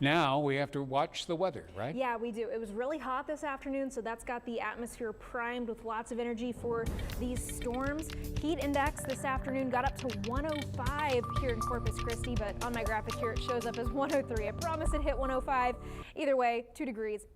Now we have to watch the weather, right? Yeah, we do. It was really hot this afternoon, so that's got the atmosphere primed with lots of energy for these storms. Heat index this afternoon got up to 105 here in Corpus Christi, but on my graphic here it shows up as 103. I promise it hit 105. Either way, 2 degrees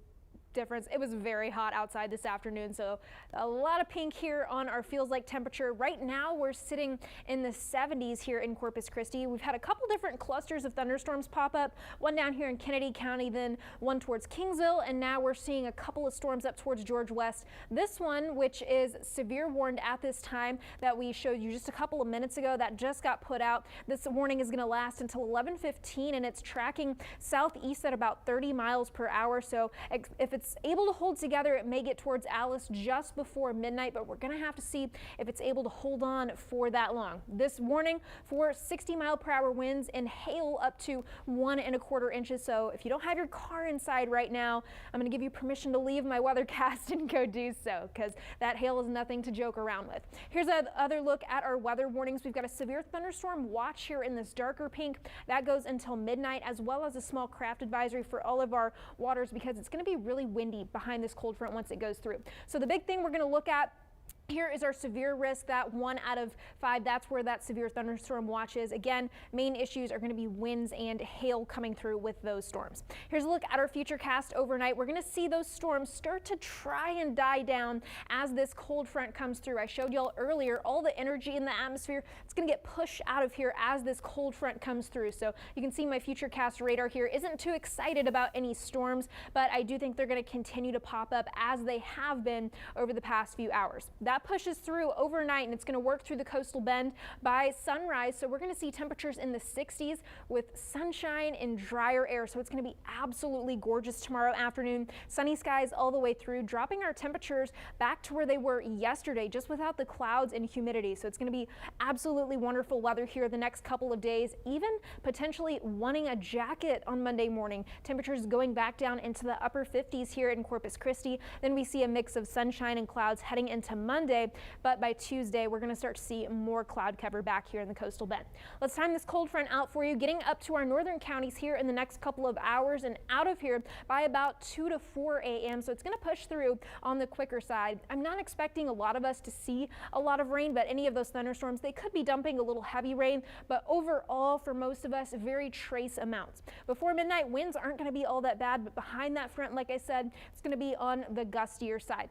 difference. It was very hot outside this afternoon, so a lot of pink here on our feels like temperature. Right now we're sitting in the 70s here in Corpus Christi. We've had a couple different clusters of thunderstorms pop up, one down here in Kennedy County, then one towards Kingsville, and now we're seeing a couple of storms up towards George West. This one, which is severe warned at this time, that we showed you just a couple of minutes ago, that just got put out. This warning is going to last until 11:15, and it's tracking southeast at about 30 miles per hour. So if it's able to hold together, it may get towards Alice just before midnight, but we're going to have to see if it's able to hold on for that long. This warning for 60-mile-per-hour winds and hail up to 1¼ inches. So if you don't have your car inside right now, I'm going to give you permission to leave my weathercast and go do so, because that hail is nothing to joke around with. Here's another look at our weather warnings. We've got a severe thunderstorm watch here in this darker pink. That goes until midnight, as well as a small craft advisory for all of our waters, because it's going to be really windy behind this cold front once it goes through. So the big thing we're going to look at here is our severe risk, that 1 out of 5. That's where that severe thunderstorm watch is. Again, main issues are going to be winds and hail coming through with those storms. Here's a look at our future cast overnight. We're going to see those storms start to try and die down as this cold front comes through. I showed y'all earlier all the energy in the atmosphere. It's going to get pushed out of here as this cold front comes through. So you can see my future cast radar here isn't too excited about any storms, but I do think they're going to continue to pop up as they have been over the past few hours. That pushes through overnight, and it's going to work through the coastal bend by sunrise. So we're going to see temperatures in the 60s with sunshine and drier air. So it's going to be absolutely gorgeous tomorrow afternoon. Sunny skies all the way through, dropping our temperatures back to where they were yesterday, just without the clouds and humidity. So it's going to be absolutely wonderful weather here the next couple of days, even potentially wanting a jacket on Monday morning. Temperatures going back down into the upper 50s here in Corpus Christi. Then we see a mix of sunshine and clouds heading into Monday, but by Tuesday we're going to start to see more cloud cover back here in the coastal bend. Let's time this cold front out for you, getting up to our northern counties here in the next couple of hours and out of here by about 2 to 4 a.m. So it's going to push through on the quicker side. I'm not expecting a lot of us to see a lot of rain, but any of those thunderstorms, they could be dumping a little heavy rain, but overall for most of us, very trace amounts. Before midnight, winds aren't going to be all that bad, but behind that front, like I said, it's going to be on the gustier side.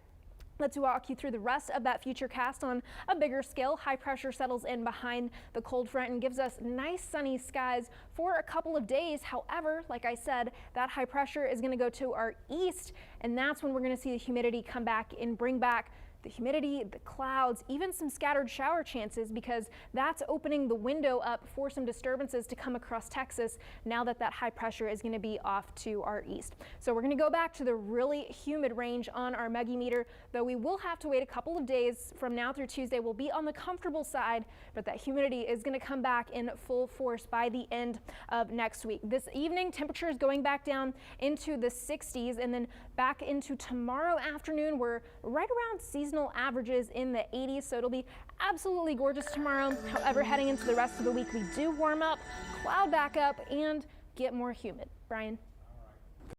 Let's walk you through the rest of that future cast on a bigger scale. High pressure settles in behind the cold front and gives us nice sunny skies for a couple of days. However, like I said, that high pressure is going to go to our east, and that's when we're going to see the humidity come back and bring back the humidity, the clouds, even some scattered shower chances, because that's opening the window up for some disturbances to come across Texas now that that high pressure is going to be off to our east. So we're going to go back to the really humid range on our Meggie meter, though we will have to wait a couple of days from now through Tuesday. We'll be on the comfortable side, but that humidity is going to come back in full force by the end of next week. This evening, temperatures going back down into the 60s, and then back into tomorrow afternoon, we're right around seasonal averages in the 80s, so it'll be absolutely gorgeous tomorrow. However, heading into the rest of the week, we do warm up, cloud back up, and get more humid. Brian.